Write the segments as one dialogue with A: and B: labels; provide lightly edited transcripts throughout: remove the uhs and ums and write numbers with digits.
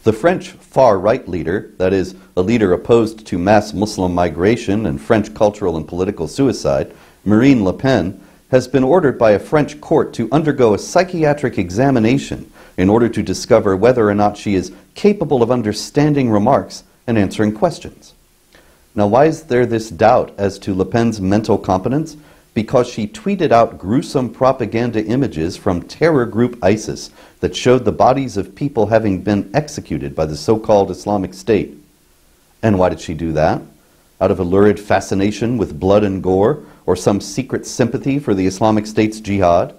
A: The French far-right leader, that is, a leader opposed to mass Muslim migration and French cultural and political suicide, Marine Le Pen, has been ordered by a French court to undergo a psychiatric examination in order to discover whether or not she is capable of understanding remarks and answering questions. Now, why is there this doubt as to Le Pen's mental competence? Because she tweeted out gruesome propaganda images from terror group ISIS that showed the bodies of people having been executed by the so-called Islamic State. And why did she do that? Out of a lurid fascination with blood and gore, or some secret sympathy for the Islamic State's jihad?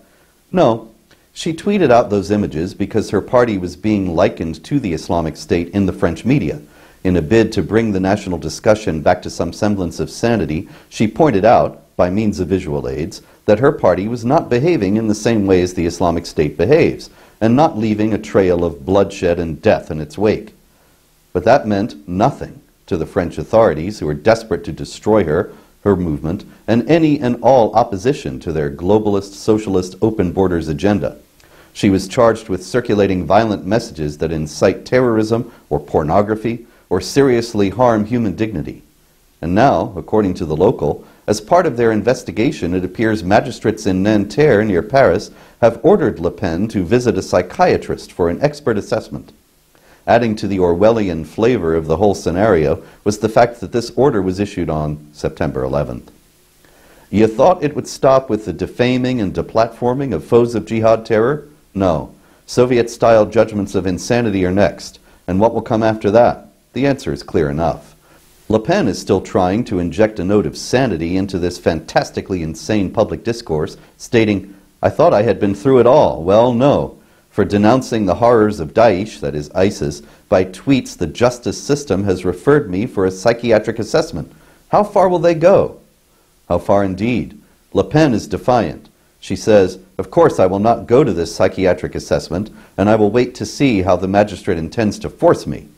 A: No, she tweeted out those images because her party was being likened to the Islamic State in the French media. In a bid to bring the national discussion back to some semblance of sanity, she pointed out, by means of visual aids, that her party was not behaving in the same way as the Islamic State behaves, and not leaving a trail of bloodshed and death in its wake. But that meant nothing to the French authorities, who were desperate to destroy her movement, and any and all opposition to their globalist, socialist, open borders agenda. She was charged with circulating violent messages that incite terrorism or pornography or seriously harm human dignity. And now, according to the local, as part of their investigation, it appears magistrates in Nanterre, near Paris, have ordered Le Pen to visit a psychiatrist for an expert assessment. Adding to the Orwellian flavor of the whole scenario was the fact that this order was issued on September 11th. You thought it would stop with the defaming and deplatforming of foes of jihad terror? No. Soviet-style judgments of insanity are next. And what will come after that? The answer is clear enough. Le Pen is still trying to inject a note of sanity into this fantastically insane public discourse, stating, "I thought I had been through it all." Well, no. For denouncing the horrors of Daesh, that is ISIS, by tweets, the justice system has referred me for a psychiatric assessment. How far will they go? How far indeed? Le Pen is defiant. She says, "Of course I will not go to this psychiatric assessment, and I will wait to see how the magistrate intends to force me."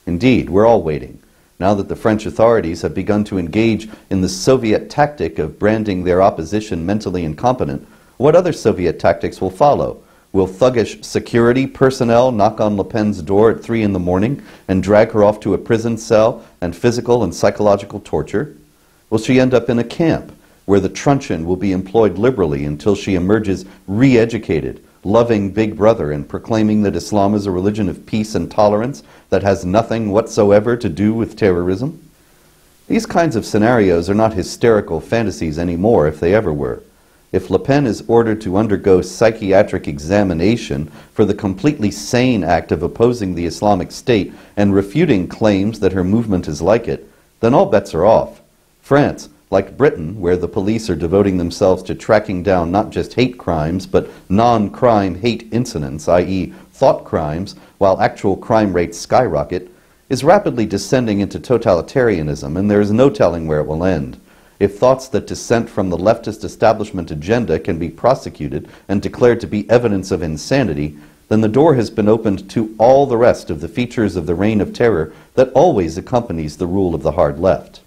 A: Indeed, we're all waiting. Now that the French authorities have begun to engage in the Soviet tactic of branding their opposition mentally incompetent, what other Soviet tactics will follow? Will thuggish security personnel knock on Le Pen's door at 3 in the morning and drag her off to a prison cell and physical and psychological torture? Will she end up in a camp where the truncheon will be employed liberally until she emerges re-educated, loving Big Brother and proclaiming that Islam is a religion of peace and tolerance that has nothing whatsoever to do with terrorism? These kinds of scenarios are not hysterical fantasies anymore, if they ever were. If Le Pen is ordered to undergo psychiatric examination for the completely sane act of opposing the Islamic State and refuting claims that her movement is like it, then all bets are off. France, like Britain, where the police are devoting themselves to tracking down not just hate crimes, but non-crime hate incidents, i.e. thought crimes, while actual crime rates skyrocket, is rapidly descending into totalitarianism, and there is no telling where it will end. If thoughts that dissent from the leftist establishment agenda can be prosecuted and declared to be evidence of insanity, then the door has been opened to all the rest of the features of the reign of terror that always accompanies the rule of the hard left.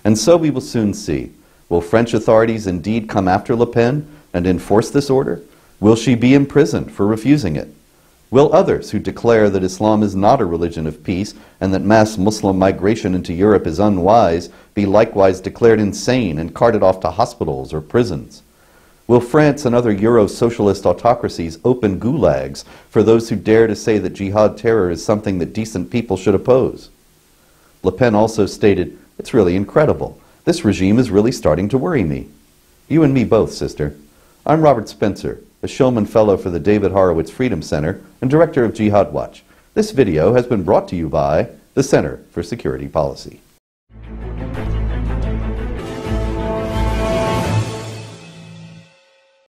A: And so we will soon see. Will French authorities indeed come after Le Pen and enforce this order? Will she be imprisoned for refusing it? Will others who declare that Islam is not a religion of peace and that mass Muslim migration into Europe is unwise be likewise declared insane and carted off to hospitals or prisons? Will France and other Euro-socialist autocracies open gulags for those who dare to say that jihad terror is something that decent people should oppose? Le Pen also stated, "It's really incredible. This regime is really starting to worry me." You and me both, sister. I'm Robert Spencer, a Shulman Fellow for the David Horowitz Freedom Center and Director of Jihad Watch. This video has been brought to you by the Center for Security Policy.